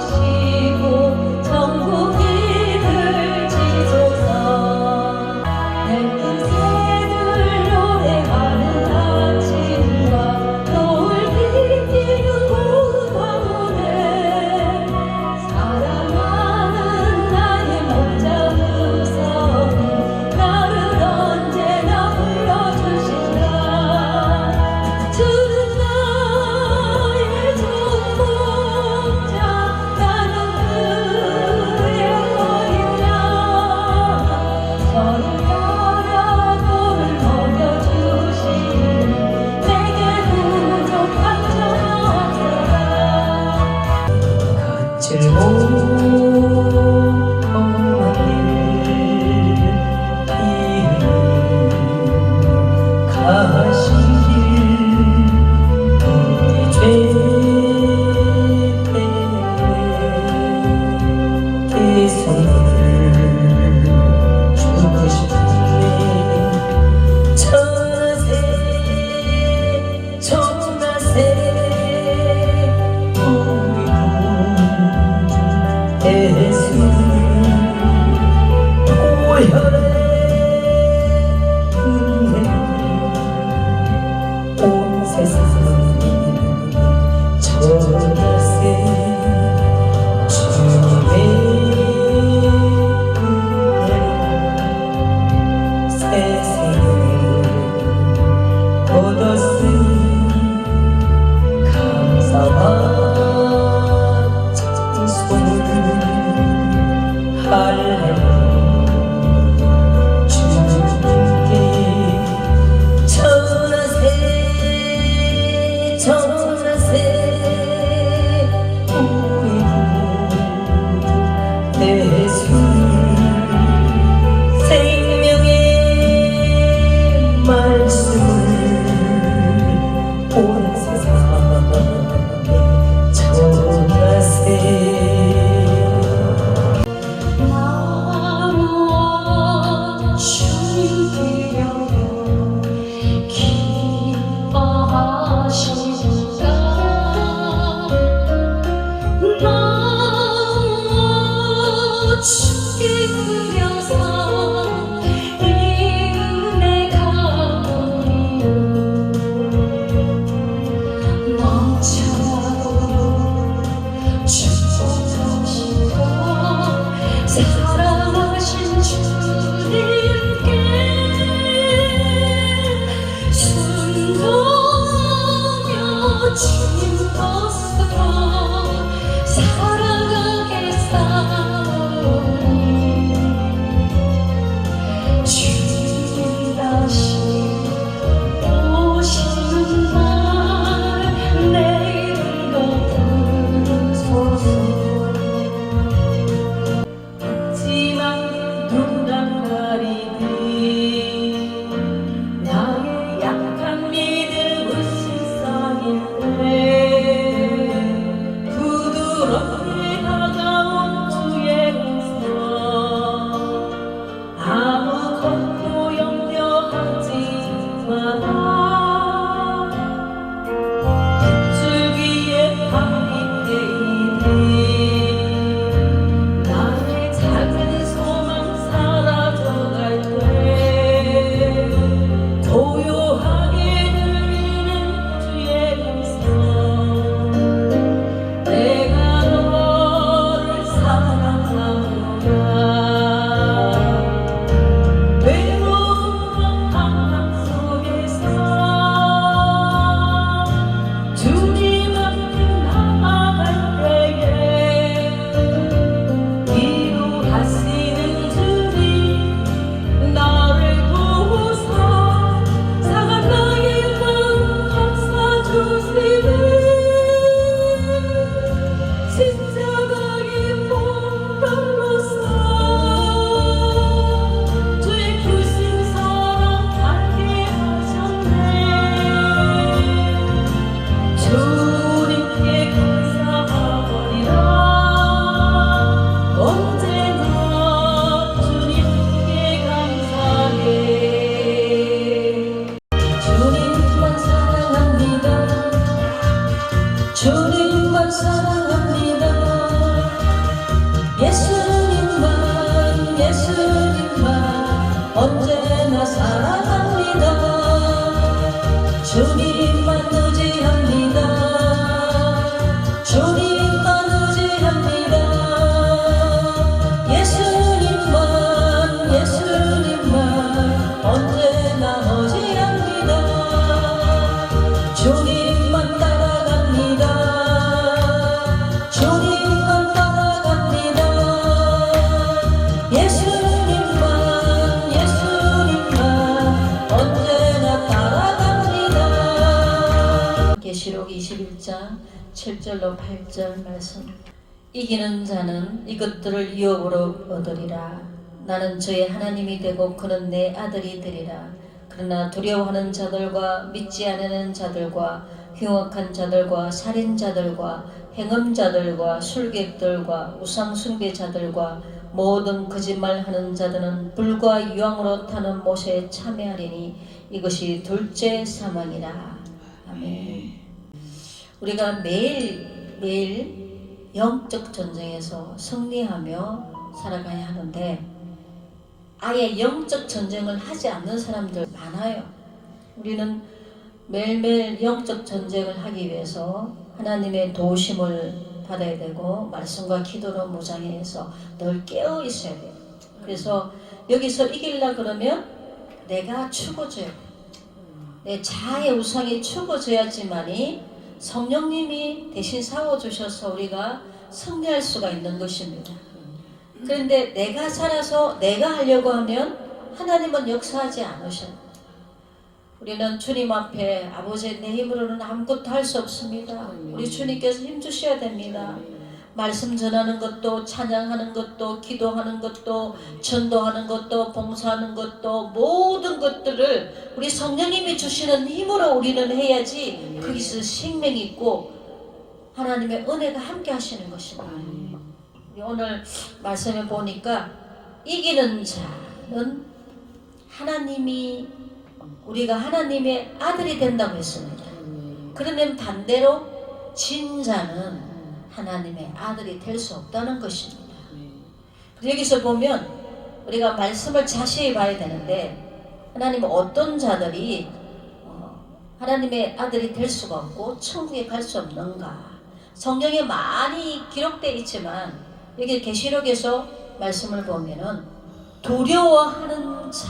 하시고 전국이 들지소서. 예쁜 새들 노래하는 아침과 노을 비티는 고향원에 사랑하는 나의 목자 음성이 나를 언제나 불러주신다. 주는 나의 전복자, 나는 그의 어린 양. 서로 따라 돌을 먹여주시니 내게 부족한 점 없어라. 걷질 못하는 가신 길 우리 죄 때문에 대성을 주고 싶네. 천하세 천하세 우리 구주 예수 고혈의 온 세상이 천하세 주님의 은혜로 새 생을 얻었으니 감사와 찬송을 할렐루야. 주님께 천하세 천하세 우리 구주 예수 생명의 말씀을 온 세상에 전하세. 7절로 8절 말씀. 이기는 자는 이것들을 유업으로 얻으리라. 나는 저의 하나님이 되고 그는 내 아들이 되리라. 그러나 두려워하는 자들과 믿지 않는 자들과 흉악한 자들과 살인자들과 행음자들과 술객들과 우상숭배자들과 모든 거짓말하는 자들은 불과 유황으로 타는 못에 참여하리니 이것이 둘째 사망이라. 아멘. 우리가 매일 영적 전쟁에서 승리하며 살아가야 하는데 아예 영적 전쟁을 하지 않는 사람들 많아요. 우리는 매일매일 영적 전쟁을 하기 위해서 하나님의 도우심을 받아야 되고 말씀과 기도로 무장해서 늘 깨어 있어야 돼요. 그래서 여기서 이기려 그러면 내가 죽어져야 돼요. 내 자아의 우상이 죽어져야지만이 성령님이 대신 싸워주셔서 우리가 승리할 수가 있는 것입니다. 그런데 내가 살아서 내가 하려고 하면 하나님은 역사하지 않으셔요. 우리는 주님 앞에 아버지 내 힘으로는 아무것도 할 수 없습니다. 우리 주님께서 힘주셔야 됩니다. 말씀 전하는 것도 찬양하는 것도 기도하는 것도 전도하는 것도 봉사하는 것도 모든 것들을 우리 성령님이 주시는 힘으로 우리는 해야지 거기서 생명이 있고 하나님의 은혜가 함께 하시는 것입니다. 오늘 말씀에 보니까 이기는 자는 하나님이 우리가 하나님의 아들이 된다고 했습니다. 그러면 반대로 진 자는 하나님의 아들이 될 수 없다는 것입니다. 여기서 보면 우리가 말씀을 자세히 봐야 되는데 하나님은 어떤 자들이 하나님의 아들이 될 수가 없고 천국에 갈 수 없는가. 성경에 많이 기록되어 있지만 여기 계시록에서 말씀을 보면은 두려워하는 자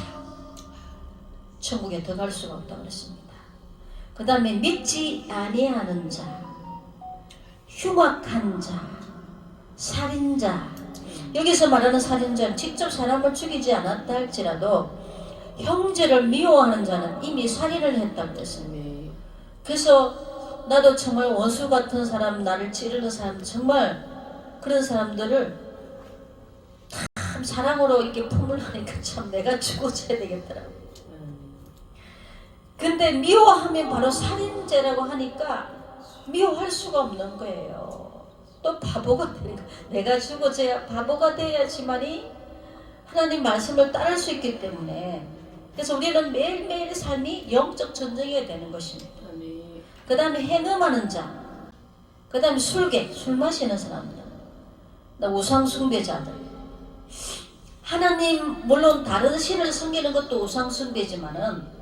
천국에 들어갈 수가 없다고 그랬습니다. 그 다음에 믿지 아니하는 자, 흉악한 자, 살인자. 여기서 말하는 살인자는 직접 사람을 죽이지 않았다 할지라도 형제를 미워하는 자는 이미 살인을 했다고 그랬습니다. 그래서 나도 정말 원수 같은 사람, 나를 찌르는 사람, 정말 그런 사람들을 참 사랑으로 이렇게 품으려니까 참 내가 죽어줘야 되겠더라고. 근데 미워하면 바로 살인죄라고 하니까 미워할 수가 없는 거예요. 또 바보가 되니까 내가 죽어져야 바보가 돼야지만이 하나님 말씀을 따를 수 있기 때문에 그래서 우리는 매일매일 삶이 영적 전쟁이 되는 것입니다. 그 다음에 행음하는 자, 그 다음에 술객, 술 마시는 사람들, 우상 숭배자들. 하나님 물론 다른 신을 섬기는 것도 우상 숭배지만은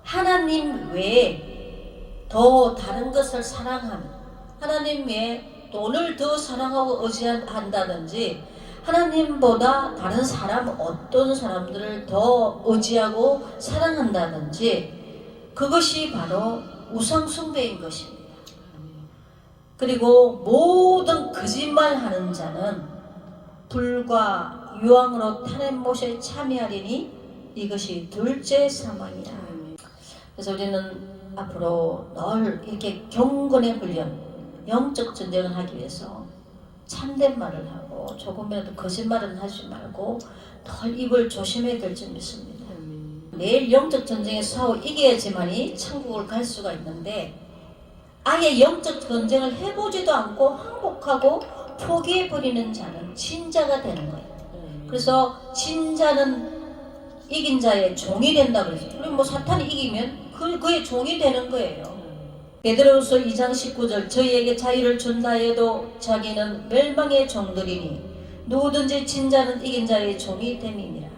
하나님 외에 더 다른 것을 사랑하는, 하나님 외에 돈을 더 사랑하고 의지한다든지 하나님보다 다른 사람 어떤 사람들을 더 의지하고 사랑한다든지 그것이 바로 우상 숭배인 것입니다. 그리고 모든 거짓말하는 자는 불과 유황으로 타는 못에 참여하리니 이것이 둘째 사망이라. 그래서 우리는 앞으로 늘 이렇게 경건의 훈련, 영적 전쟁을 하기 위해서 참된 말을 하고 조금이라도 거짓말은 하지 말고 늘 입을 조심해야 될 줄 믿습니다. 매일 영적 전쟁에 싸워 이겨야지만이 천국을 갈 수가 있는데 아예 영적 전쟁을 해보지도 않고 항복하고 포기해버리는 자는 진자가 되는 거예요. 그래서 진자는 이긴 자의 종이 된다고 그랬어요. 우리 뭐 사탄이 이기면 그의 종이 되는 거예요. 베드로후서 2장 19절 저희에게 자유를 준다 해도 자기는 멸망의 종들이니 누구든지 진자는 이긴 자의 종이 됨이니라.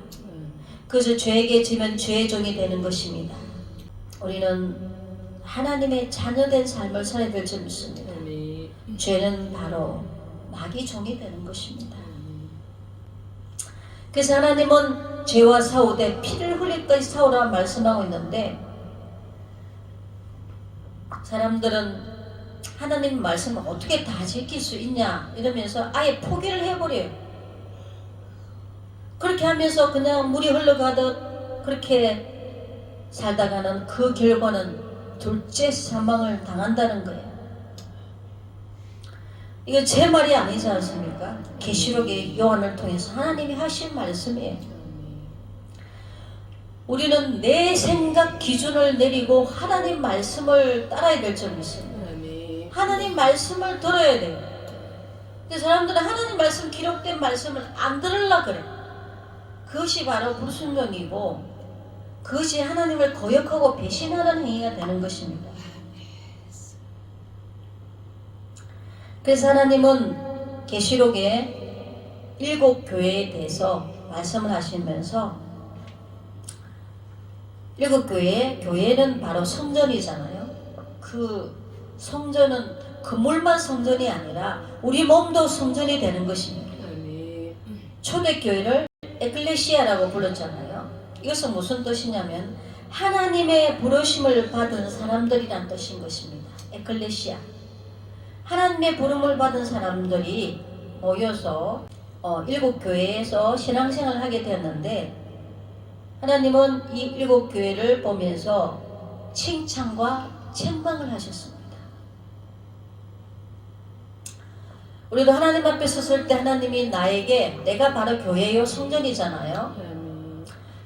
그래서 죄에게 지면 죄의 종이 되는 것입니다. 우리는 하나님의 자녀된 삶을 살아야 될 줄 믿습니다. 죄는 바로 마귀 종이 되는 것입니다. 그래서 하나님은 죄와 싸우되 피를 흘릴까지 싸우라 말씀하고 있는데 사람들은 하나님 말씀을 어떻게 다 지킬 수 있냐 이러면서 아예 포기를 해버려요. 그렇게 하면서 그냥 물이 흘러가듯 그렇게 살다가는 그 결과는 둘째 사망을 당한다는 거예요. 이거 제 말이 아니지 않습니까? 계시록의 요한을 통해서 하나님이 하신 말씀이에요. 우리는 내 생각 기준을 내리고 하나님 말씀을 따라야 될 점이 있습니다. 하나님 말씀을 들어야 돼요. 근데 사람들은 하나님 말씀, 기록된 말씀을 안 들으려고 그래. 그것이 바로 불순종이고 그것이 하나님을 거역하고 배신하는 행위가 되는 것입니다. 그래서 하나님은 계시록의 7 교회에 대해서 말씀을 하시면서 7 교회는 바로 성전이잖아요. 그 성전은 건물만 성전이 아니라 우리 몸도 성전이 되는 것입니다. 초대교회를 에클레시아라고 불렀잖아요. 이것은 무슨 뜻이냐면 하나님의 부르심을 받은 사람들이란 뜻인 것입니다. 에클레시아. 하나님의 부름을 받은 사람들이 모여서 7 교회에서 신앙생활을 하게 되었는데 하나님은 이 7 교회를 보면서 칭찬과 책망을 하셨습니다. 우리도 하나님 앞에 섰을 때 하나님이 나에게, 내가 바로 교회요 성전이잖아요.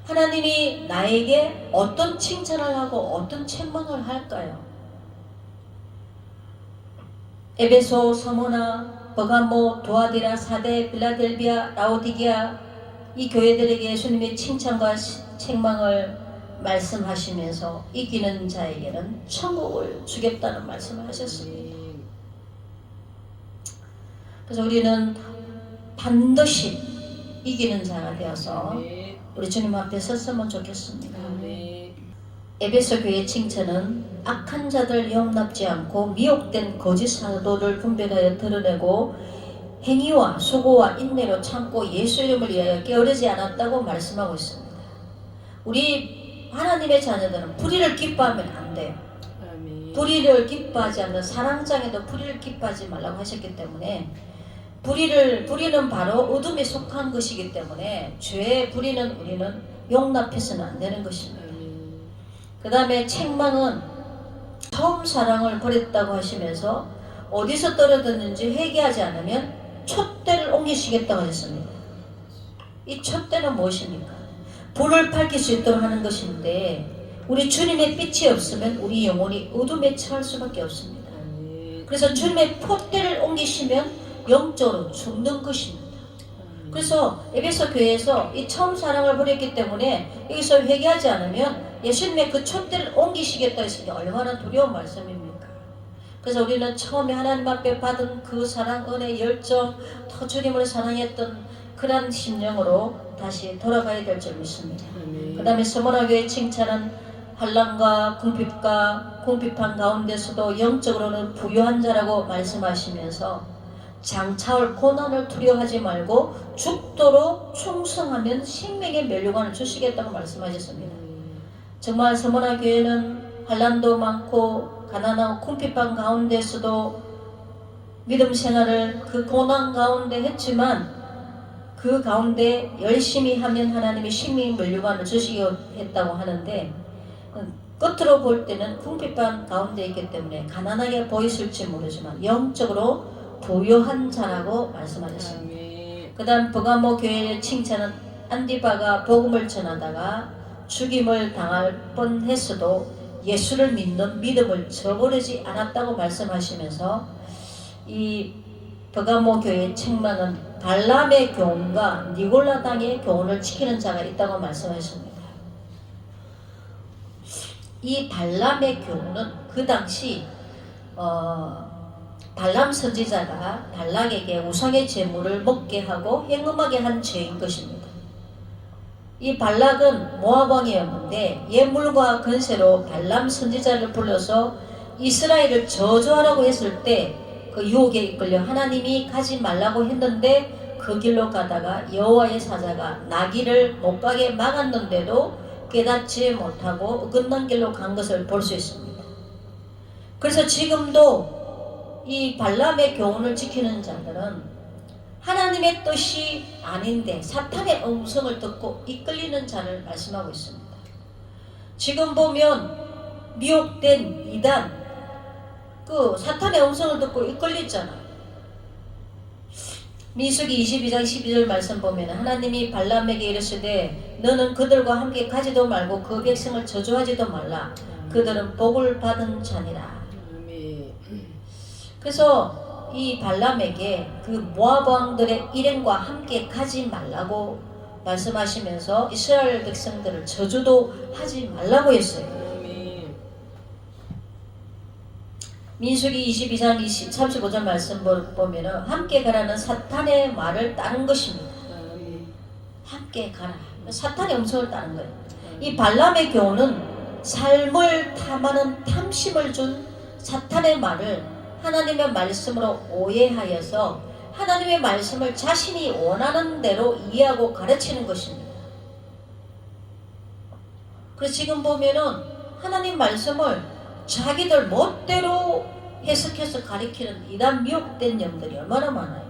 하나님이 나에게 어떤 칭찬을 하고 어떤 책망을 할까요? 에베소, 서모나, 버가모, 도아디라, 사데, 빌라델비아, 라오디게아 이 교회들에게 예수님의 칭찬과 책망을 말씀하시면서 이기는 자에게는 천국을 주겠다는 말씀을 하셨습니다. 그래서 우리는 반드시 이기는 자가 되어서 우리 주님 앞에 섰으면 좋겠습니다. 에베소 교회의 칭찬은 악한 자들 용납지 않고 미혹된 거짓 사도를 분별하여 드러내고 행위와 수고와 인내로 참고 예수 이름을 위하여 게으르지 않았다고 말씀하고 있습니다. 우리 하나님의 자녀들은 불의를 기뻐하면 안 돼요. 불의를 기뻐하지 않는 사랑장에도 불의를 기뻐하지 말라고 하셨기 때문에 불의는 바로 어둠에 속한 것이기 때문에 죄의 불의는 우리는 용납해서는 안 되는 것입니다. 그 다음에 책망은 처음 사랑을 버렸다고 하시면서 어디서 떨어졌는지 회개하지 않으면 촛대를 옮기시겠다고 하셨습니다. 이 촛대는 무엇입니까? 불을 밝힐 수 있도록 하는 것인데 우리 주님의 빛이 없으면 우리 영혼이 어둠에 처할 수밖에 없습니다. 그래서 주님의 촛대를 옮기시면 영적으로 죽는 것입니다. 그래서 에베소 교회에서 이 처음 사랑을 버렸기 때문에 여기서 회개하지 않으면 예수님의 그 촛대를 옮기시겠다 했으니 얼마나 두려운 말씀입니까? 그래서 우리는 처음에 하나님 앞에 받은 그 사랑, 은혜, 열정, 더 주님을 사랑했던 그런 심령으로 다시 돌아가야 될 줄 믿습니다. 그 다음에 서머나 교회의 칭찬은 환난과 궁핍한 가운데서도 영적으로는 부유한 자라고 말씀하시면서 장차올 고난을 두려워하지 말고 죽도록 충성하면 생명의 면류관을 주시겠다고 말씀하셨습니다. 정말 서머나 교회는 환난도 많고 가난하고 궁핍한 가운데서도 믿음 생활을 그 고난 가운데 했지만 그 가운데 열심히 하면 하나님이 생명의 면류관을 주시겠다고 하는데 끝으로 볼 때는 궁핍한 가운데 있기 때문에 가난하게 보이실지 모르지만 영적으로 부유한 자라고 말씀하셨습니다. 그 다음 버가모 교회의 칭찬은 안디바가 복음을 전하다가 죽임을 당할 뻔했어도 예수를 믿는 믿음을 저버리지 않았다고 말씀하시면서 이 버가모 교회의 책망은 발람의 교훈과 니골라 당의 교훈을 지키는 자가 있다고 말씀하셨습니다. 이 발람의 교훈은 그 당시 발람 선지자가 발락에게 우상의 제물을 먹게 하고 행음하게 한 죄인 것입니다. 이 발락은 모압 왕이었는데 예물과 건세로 발람 선지자를 불러서 이스라엘을 저주하라고 했을 때 그 유혹에 이끌려 하나님이 가지 말라고 했는데 그 길로 가다가 여호와의 사자가 나귀를 못 가게 막았는데도 깨닫지 못하고 어긋난 길로 간 것을 볼 수 있습니다. 그래서 지금도 이 발람의 교훈을 지키는 자들은 하나님의 뜻이 아닌데 사탄의 음성을 듣고 이끌리는 자를 말씀하고 있습니다. 지금 보면 미혹된 이단, 그 사탄의 음성을 듣고 이끌리잖아. 민수기 22장 12절 말씀 보면 하나님이 발람에게 이르시되 너는 그들과 함께 가지도 말고 그 백성을 저주하지도 말라. 그들은 복을 받은 자니라. 그래서 이 발람에게 그 모압 왕들의 일행과 함께 가지 말라고 말씀하시면서 이스라엘 백성들을 저주도 하지 말라고 했어요. 민수기 22장 35절 말씀 보면 함께 가라는 사탄의 말을 따른 것입니다. 함께 가라. 사탄의 음성을 따른 거예요. 이 발람의 교훈은 삶을 탐하는 탐심을 준 사탄의 말을 하나님의 말씀으로 오해하여서 하나님의 말씀을 자신이 원하는 대로 이해하고 가르치는 것입니다. 그래서 지금 보면은 하나님 말씀을 자기들 멋대로 해석해서 가리키는 이단 미혹된 영들이 얼마나 많아요.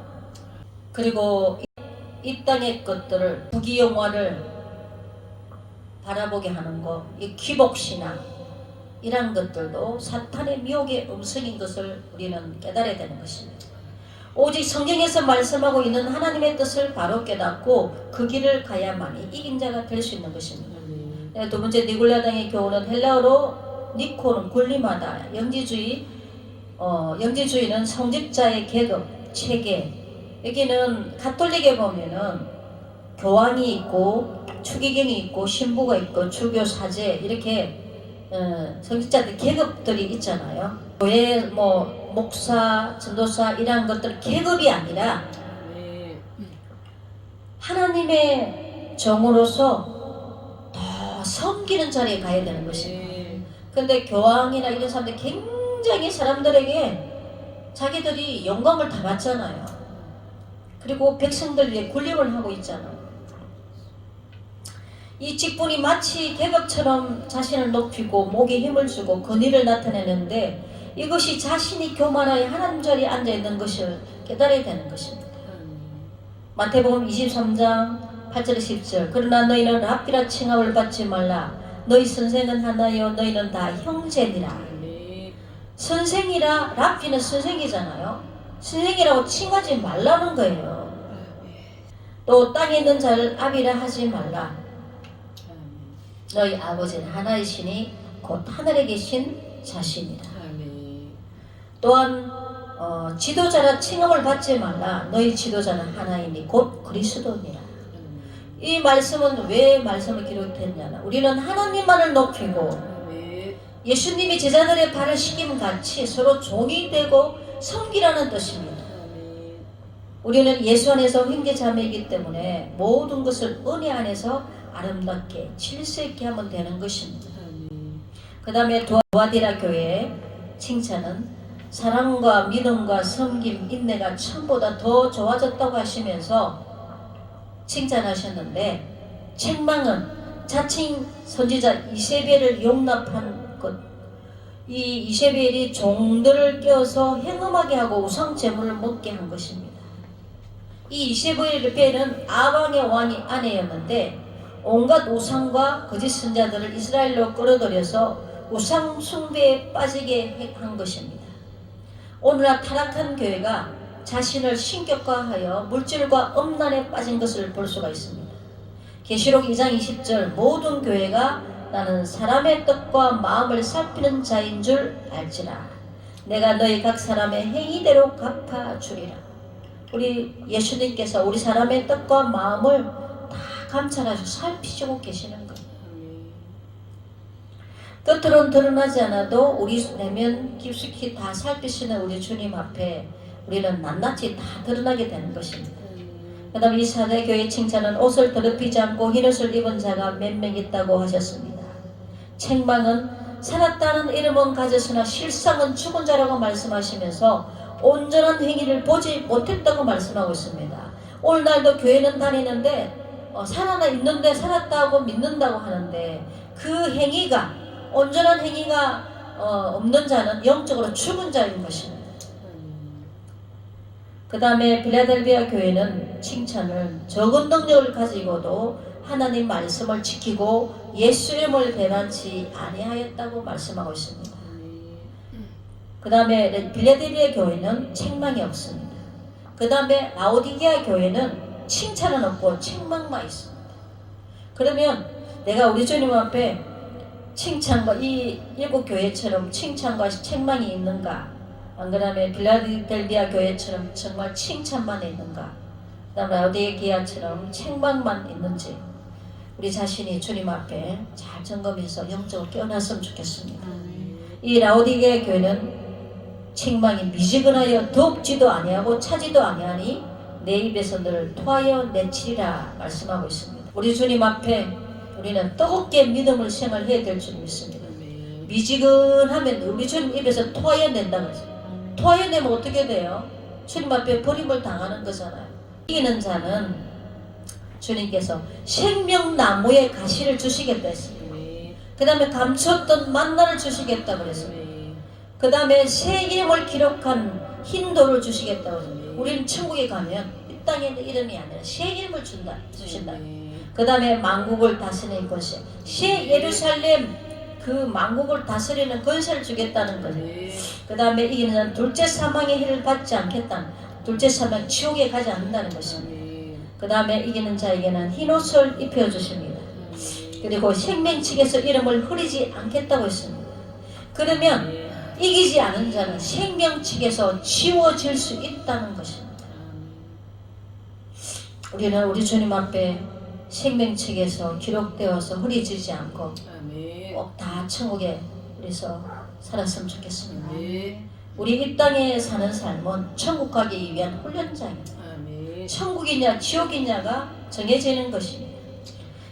그리고 이 땅의 것들을 부귀영화를 바라보게 하는 것, 이 귀복신앙 이런 것들도 사탄의 미혹의 음성인 것을 우리는 깨달아야 되는 것입니다. 오직 성경에서 말씀하고 있는 하나님의 뜻을 바로 깨닫고 그 길을 가야만이 이긴 자가 될 수 있는 것입니다. 두 번째 니골라당의 교훈은 헬라어로 니코는 군림하다. 영지주의는 성직자의 계급, 체계. 여기는 가톨릭에 보면은 교황이 있고 추기경이 있고 신부가 있고 주교 사제 이렇게 성직자들 계급들이 있잖아요. 교회 목사, 전도사 이런 것들 계급이 아니라 하나님의 종으로서 더 섬기는 자리에 가야 되는 것입니다. 근데 교황이나 이런 사람들이 굉장히 사람들에게 자기들이 영광을 다 받잖아요. 그리고 백성들에게 군림을 하고 있잖아요. 이 직분이 마치 계급처럼 자신을 높이고 목에 힘을 주고 권위를 나타내는데 이것이 자신이 교만하여 하나님 자리에 앉아있는 것을 깨달아야 되는 것입니다. 마태복음 23장 8절 10절 그러나 너희는 랍비라 칭함을 받지 말라. 너희 선생은 하나요 너희는 다 형제니라. 선생이라 랍비는 선생이잖아요. 선생이라고 칭하지 말라는 거예요. 또 땅에 있는 자를 아비라 하지 말라. 너희 아버지는 하나이시니 곧 하늘에 계신 자신이라. 또한 지도자라 칭함을 받지 말라. 너희 지도자는 하나이니 곧 그리스도니라. 이 말씀은 왜 말씀을 기록했냐면 우리는 하나님만을 높이고 예수님이 제자들의 발을 씻김 같이 서로 종이 되고 섬기라는 뜻입니다. 우리는 예수 안에서 형제자매이기 때문에 모든 것을 은혜 안에서 아름답게 질서 있게 하면 되는 것입니다. 그 다음에 두아디라 교회의 칭찬은 사랑과 믿음과 섬김, 인내가 처음보다 더 좋아졌다고 하시면서 칭찬하셨는데 책망은 자칭 선지자 이세벨을 용납한 것. 이 이세벨이 종들을 껴서 행음하게 하고 우상 제물을 먹게 한 것입니다. 이 이세벨은 아방의 왕이 아내였는데 온갖 우상과 거짓 선자들을 이스라엘로 끌어들여서 우상 숭배에 빠지게 한 것입니다. 오늘날 타락한 교회가 자신을 신격화하여 물질과 음란에 빠진 것을 볼 수가 있습니다. 계시록 2장 20절 모든 교회가 나는 사람의 뜻과 마음을 살피는 자인 줄 알지라. 내가 너희 각 사람의 행위대로 갚아주리라. 우리 예수님께서 우리 사람의 뜻과 마음을 다 감찰하시고 살피시고 계시는 거예요. 겉으로는 드러나지 않아도 우리 내면 깊숙이 다 살피시는 우리 주님 앞에 우리는 낱낱이 다 드러나게 되는 것입니다. 그 다음 이 사대교회 칭찬은 옷을 더럽히지 않고 흰옷을 입은 자가 몇 명 있다고 하셨습니다. 책망은 살았다는 이름은 가졌으나 실상은 죽은 자라고 말씀하시면서 온전한 행위를 보지 못했다고 말씀하고 있습니다. 오늘날도 교회는 다니는데 살아나 있는데 살았다고 믿는다고 하는데 그 행위가 온전한 행위가 없는 자는 영적으로 죽은 자인 것입니다. 그 다음에 빌라델비아 교회는 칭찬을 적은 능력을 가지고도 하나님 말씀을 지키고 예수 이름을 배반치 아니하였다고 말씀하고 있습니다. 그 다음에 빌라델비아 교회는 책망이 없습니다. 그 다음에 라오디게아 교회는 칭찬은 없고 책망만 있습니다. 그러면 내가 우리 주님 앞에 칭찬과 이 일곱 교회처럼 칭찬과 책망이 있는가? 안 그러면 빌라델비아 교회처럼 정말 칭찬만 있는가? 그 다음 라오디게아처럼 책망만 있는지 우리 자신이 주님 앞에 잘 점검해서 영적으로 깨어났으면 좋겠습니다. 이 라오디게아 교회는 책망이 미지근하여 덥지도 아니하고 차지도 아니하니 내 입에서 늘 토하여 내치리라 말씀하고 있습니다. 우리 주님 앞에 우리는 뜨겁게 믿음을 생활해야 될 줄 믿습니다. 미지근하면 우리 주님 입에서 토하여 낸다고 했어요. 토하여 내면 어떻게 돼요? 주님 앞에 버림을 당하는 거잖아요. 이기는 자는 주님께서 생명나무의 가시를 주시겠다 했습니다. 그 다음에 감췄던 만나를 주시겠다 그랬습니다. 그 다음에 새 이름을 기록한 흰 돌을 주시겠다고 했습니다. 우리는 천국에 가면 이 땅에 있는 이름이 아니라 새 이름을 주신다. 그 다음에 만국을 다스리는 것이 새 예루살렘 그 만국을 다스리는 권세를 주겠다는 거죠. 그 다음에 이기는 자는 둘째 사망의 해를 받지 않겠다는, 둘째 사망 지옥에 가지 않는다는 것입니다. 그 다음에 이기는 자에게는 흰옷을 입혀주십니다. 그리고 생명책에서 이름을 흐리지 않겠다고 했습니다. 그러면 이기지 않은 자는 생명책에서 지워질 수 있다는 것입니다. 우리는 우리 주님 앞에 생명책에서 기록되어서 흐려지지 않고 꼭 다 천국에 우리서 살았으면 좋겠습니다. 우리 이 땅에 사는 삶은 천국 가기 위한 훈련장입니다. 천국이냐 지옥이냐가 정해지는 것입니다.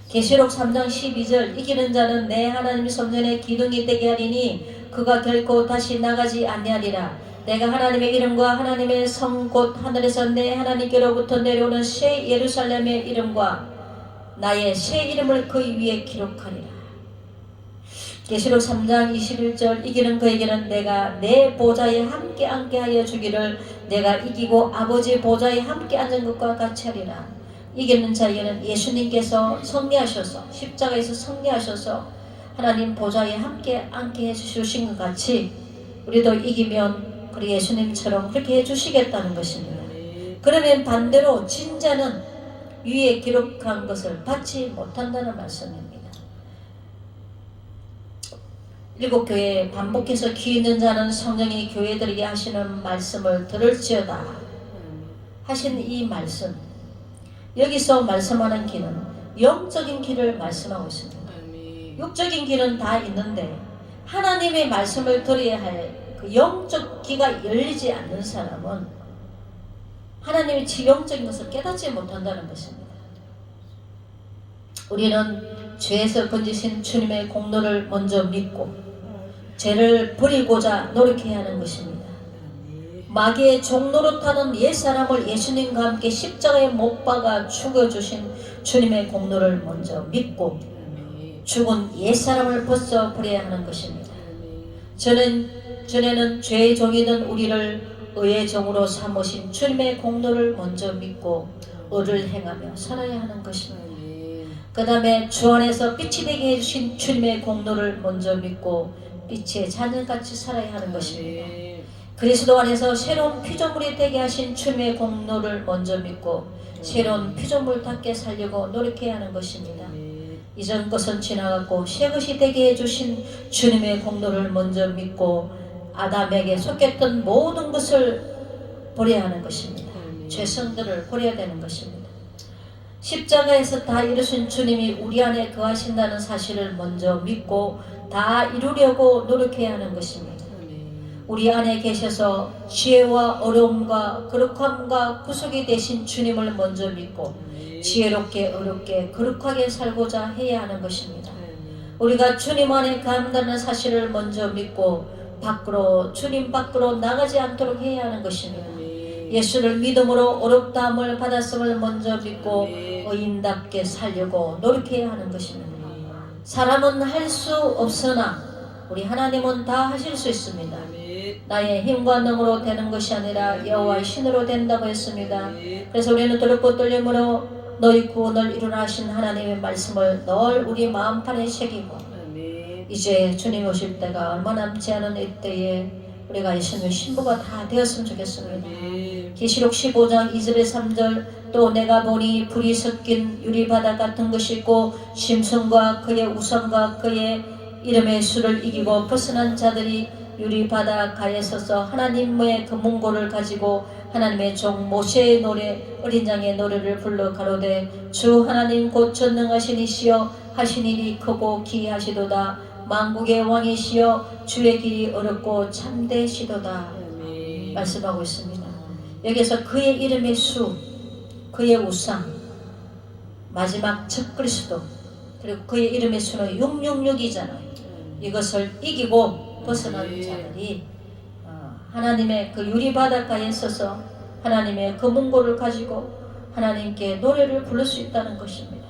계시록 3장 12절 이기는 자는 내 하나님 성전의 기둥이 되게 하리니 그가 결코 다시 나가지 아니하리라. 내가 하나님의 이름과 하나님의 성 곧 하늘에서 내 하나님께로부터 내려오는 새 예루살렘의 이름과 나의 새 이름을 그 위에 기록하리라. 계시록 3장 21절 이기는 그에게는 내가 내 보좌에 함께 앉게 하여 주기를 내가 이기고 아버지 보좌에 함께 앉은 것과 같이 하리라. 이기는 자에게는 예수님께서 승리하셔서 십자가에서 승리하셔서 하나님 보좌에 함께 앉게 해주신 것 같이 우리도 이기면 그리 예수님처럼 그렇게 해주시겠다는 것입니다. 그러면 반대로 진자는 위에 기록한 것을 받지 못한다는 말씀입니다. 일곱 교회에 반복해서 귀 있는 자는 성령이 교회들에게 하시는 말씀을 들을지어다 하신 이 말씀, 여기서 말씀하는 길은 영적인 길을 말씀하고 있습니다. 육적인 길은 다 있는데 하나님의 말씀을 들어야 할 그 영적 귀가 열리지 않는 사람은 하나님의 영적인 것을 깨닫지 못한다는 것입니다. 우리는 죄에서 건지신 주님의 공로를 먼저 믿고 죄를 버리고자 노력해야 하는 것입니다. 마귀의 종노릇하는 옛사람을 예수님과 함께 십자가에 못 박아 죽여주신 주님의 공로를 먼저 믿고 죽은 옛사람을 벗어버려야 하는 것입니다. 전에는 죄의 종이던 우리를 의의 종으로 삼으신 주님의 공로를 먼저 믿고 의를 행하며 살아야 하는 것입니다. 그 다음에 주 안에서 빛이 되게 해주신 주님의 공로를 먼저 믿고 빛의 자녀같이 살아야 하는 것입니다. 그리스도 안에서 새로운 피조물이 되게 하신 주님의 공로를 먼저 믿고 새로운 피조물답게 살려고 노력해야 하는 것입니다. 이전 것은 지나갔고 새 것이 되게 해주신 주님의 공로를 먼저 믿고 아담에게 속했던 모든 것을 버려야 하는 것입니다. 죄성들을 버려야 되는 것입니다. 십자가에서 다 이루신 주님이 우리 안에 거하신다는 사실을 먼저 믿고 다 이루려고 노력해야 하는 것입니다. 우리 안에 계셔서 지혜와 어려움과 거룩함과 구속이 되신 주님을 먼저 믿고 지혜롭게 어렵게 거룩하게 살고자 해야 하는 것입니다. 우리가 주님 안에 거한다는 사실을 먼저 믿고 주님 밖으로 나가지 않도록 해야 하는 것입니다. 예수를 믿음으로 어렵다함을 받았음을 먼저 믿고 의인답게 살려고 노력해야 하는 것입니다. 사람은 할 수 없으나 우리 하나님은 다 하실 수 있습니다. 나의 힘과 능으로 되는 것이 아니라 여호와의 신으로 된다고 했습니다. 그래서 우리는 두렵고 떨림으로 너희 구원을 이루라 하신 하나님의 말씀을 늘 우리 마음판에 새기고 이제 주님 오실 때가 얼마 남지 않은 이때에 우리가 예수님의 신부가 다 되었으면 좋겠습니다. 계시록 15장 2절에 3절 또 내가 보니 불이 섞인 유리바다 같은 것이 있고 심성과 그의 우상과 그의 이름의 수를 이기고 벗어난 자들이 유리바다 가에 서서 하나님의 그 문고를 가지고 하나님의 종 모세의 노래 어린 양의 노래를 불러 가로되 주 하나님 곧 전능하신 이시여 하신 일이 크고 기이하시도다 만국의 왕이시여 주의 길이 어렵고 참되시도다 말씀하고 있습니다. 여기서 그의 이름의 수, 그의 우상, 마지막 적그리스도 그리고 그의 이름의 수는 666이잖아요. 이것을 이기고 벗어난 자들이 하나님의 그 유리바닷가에 서서 하나님의 그 문고를 가지고 하나님께 노래를 부를 수 있다는 것입니다.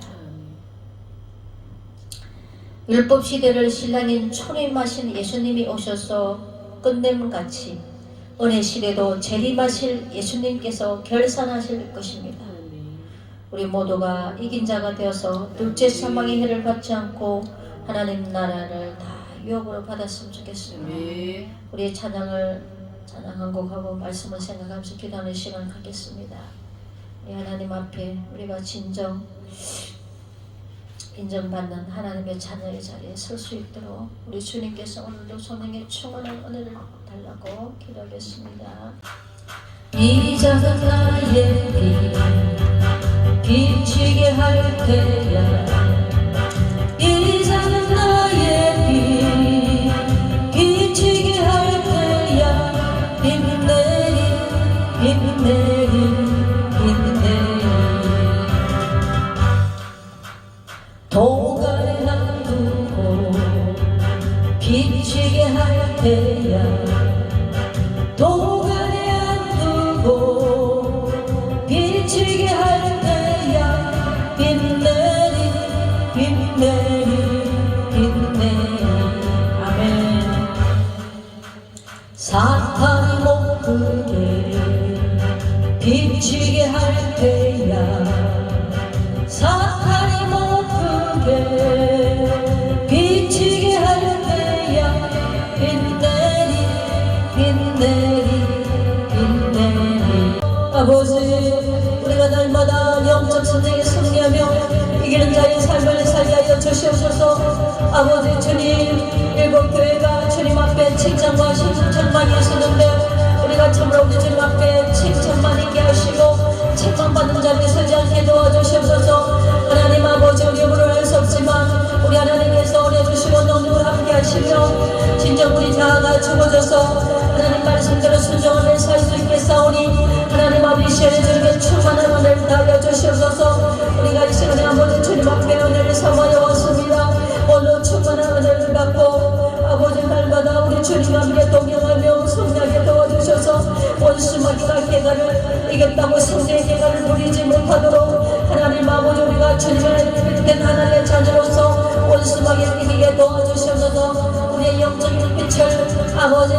율법 시대를 신랑인 초림하신 예수님이 오셔서 끝냄같이 은혜 시대도 재림하실 예수님께서 결산하실 것입니다. 우리 모두가 이긴 자가 되어서 둘째 사망의 해를 받지 않고 하나님 나라를 다 유업으로 받았으면 좋겠습니다. 우리의 찬양 한 곡하고 말씀을 생각하면서 기도하는 시간을 갖겠습니다. 하나님 앞에 우리가 진정 인정받는 하나님의 자녀의 자리에 설 수 있도록 우리 주님께서 오늘도 성령의 충만한 은혜를 달라고 기도하겠습니다. 이 작은 나의 빛 비치게 할 때야 이 작은 나의 빛 비치게 할 때야 빛 내리 빛 내리 도가에 놔두고 비치게 할 때야 도가에 놔두고 비치게 할 때야 빛 내리 빛 내리 빛 내리 아멘. 사탄이 못 보게 비치게 할 때야 사탄이 못 비치게 할 때야 빛 내리 빛 내리 빛 내리 아버지 우리가 날마다 영적 선생에 승리하며 이기는 자의 삶을 살게 하여 주시옵소서. 아버지 주님 일곱 교회가 주님 앞에 칭찬과 신청만이 있었는데 우리가 참으로 우리 주님 앞에 칭찬만 있게 하시고 칭찬받는 자리에 서지 않게 도와주시옵소서. 하나님 아버지 우리 힘으로 할 수 없지만 우리 하나님께서 은혜주시고 너무나 함께 하시며 진정 우리 자아가 죽어져서 하나님 말씀대로 순종하며 살 수 있게 싸우니 하나님 아버지 시간에 주님께 충만한 은혜를 달려 주시옵소서. 우리가 이 시간에 아버지 주님 앞에 은혜를 삼하여 왔습니다. 오늘 충만한 은혜를 받고 아버지 날마다 우리 주님 함께 동행하며 성장하게 도와주셔서 원수마귀가 개가를 이겼다고 성대의 개가를 부리지 못하도록 하나님 아버지 우리가 주님의 된 하나님의 자녀로서 원수마귀를 이기게 도와주셔서 우리의 영적인 빛을 아버지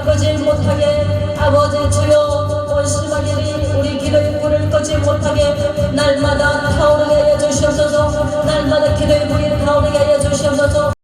끄지 못하게 아버지 주여 원수마귀를 우리 기도의 불을 끄지 못하게 날마다 타오르게 하여 주시옵소서. 날마다 기도의 불이 타오르게 하여 주시옵소서.